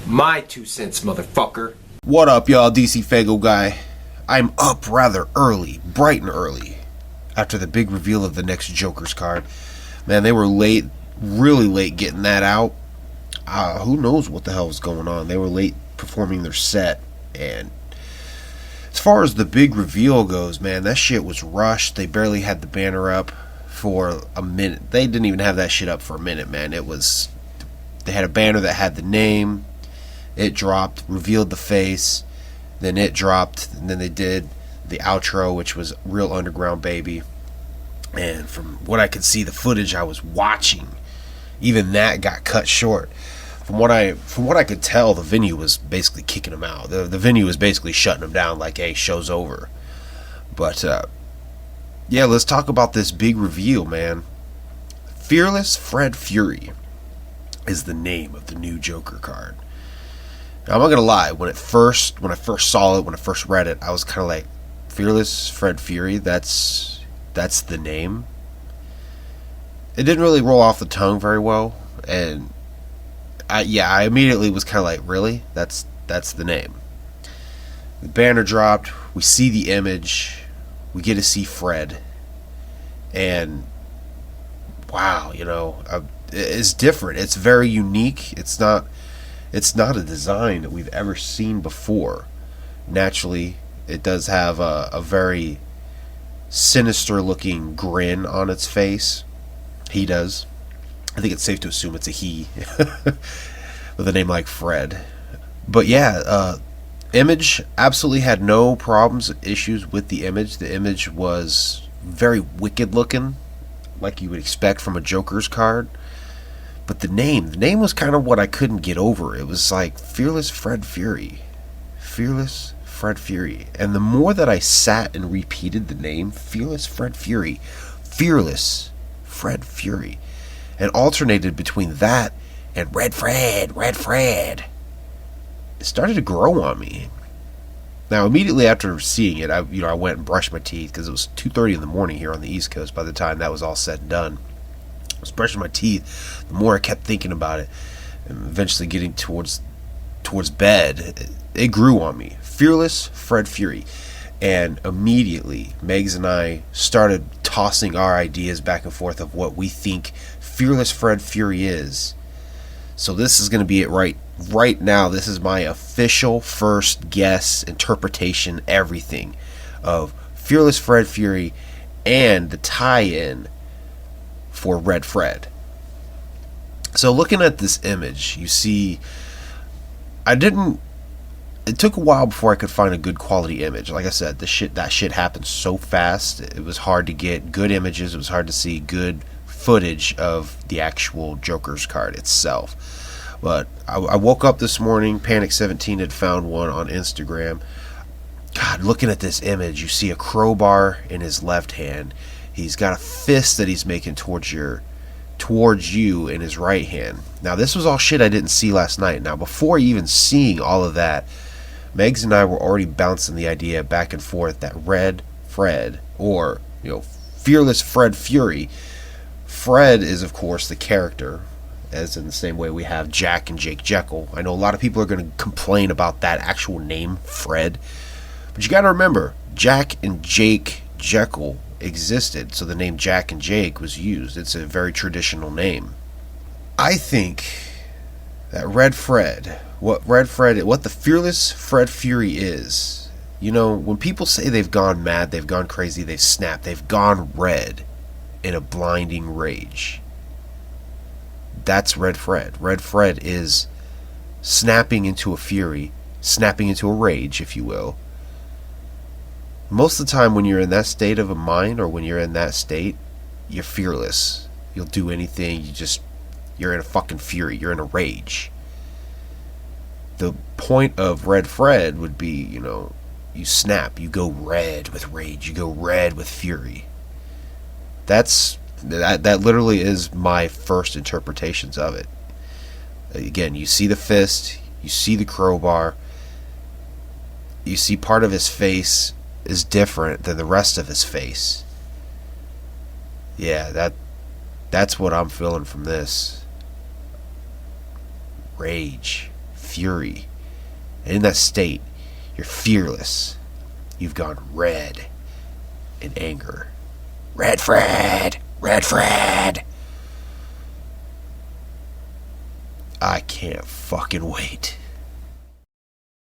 My 2 cents, motherfucker. What up, y'all? DCFAYGOGUY. I'm up rather early, bright and early, after the big reveal of the next Joker's card. Man, they were late, really late getting that out. Who knows what the hell was going on? They were late performing their set, and as far as the big reveal goes, man, that shit was rushed. They barely had the banner up for a minute. They didn't even have that shit up for a minute, man. They had a banner that had the name. It dropped, revealed the face, then it dropped, and then they did the outro, which was Real Underground Baby. And from what I could see, the footage I was watching, even that got cut short. From what I could tell, the venue was basically kicking them out. The venue was basically shutting them down, like, hey, show's over. But yeah, let's talk about this big reveal, man. Fearless Fred Fury is the name of the new Joker card. Now, I'm not gonna lie. When I first saw it, when I first read it, I was kind of like, Fearless Fred Fury. That's the name. It didn't really roll off the tongue very well, and I immediately was kind of like, really? That's the name. The banner dropped. We see the image. We get to see Fred, and wow, it's different. It's very unique. It's not a design that we've ever seen before. Naturally, it does have a very sinister looking grin on its face. He does. I think it's safe to assume it's a he with a name like Fred. But yeah, image absolutely had no problems, issues with the image. The image was very wicked looking, like you would expect from a Joker's card. But the name was kind of what I couldn't get over. It was like Fearless Fred Fury. Fearless Fred Fury. And the more that I sat and repeated the name, Fearless Fred Fury, Fearless Fred Fury, and alternated between that and Red Fred, it started to grow on me. Now, immediately after seeing it, I went and brushed my teeth because it was 2:30 in the morning here on the East Coast by the time that was all said and done. I was brushing my teeth. The more I kept thinking about it, and eventually getting towards bed, it grew on me. Fearless Fred Fury. And immediately, Megs and I started tossing our ideas back and forth of what we think Fearless Fred Fury is. So this is going to be it right now. This is my official first guess, interpretation, everything of Fearless Fred Fury and the tie-in for Red Fred. So looking at this image, you see, it took a while before I could find a good quality image. Like I said, that shit happened so fast. It was hard to get good images. It was hard to see good footage of the actual Joker's card itself. But I woke up this morning, Panic17 had found one on Instagram. God, looking at this image, you see a crowbar in his left hand. He's got a fist that he's making towards you in his right hand. Now, this was all shit I didn't see last night. Now, before even seeing all of that, Megs and I were already bouncing the idea back and forth that Red Fred, or Fearless Fred Fury. Fred is, of course, the character, as in the same way we have Jack and Jake Jekyll. I know a lot of people are going to complain about that actual name, Fred, but you got to remember, Jack and Jake Jekyll existed, so the name Jack and Jake was used. It's a very traditional name. I think that what the Fearless Fred Fury is, when people say they've gone mad, they've gone crazy, they've snapped, they've gone red in a blinding rage. That's Red Fred. Red Fred is snapping into a fury, snapping into a rage, if you will. Most of the time when you're in that state of a mind, or when you're in that state, you're fearless. You'll do anything. You're in a fucking fury. You're in a rage. The point of Red Fred would be, you snap. You go red with rage. You go red with fury. That literally is my first interpretations of it. Again, you see the fist. You see the crowbar. You see part of his face is different than the rest of his face. Yeah, that's what I'm feeling from this. Rage, fury. And in that state, you're fearless. You've gone red in anger. Red Fred! Red Fred! I can't fucking wait.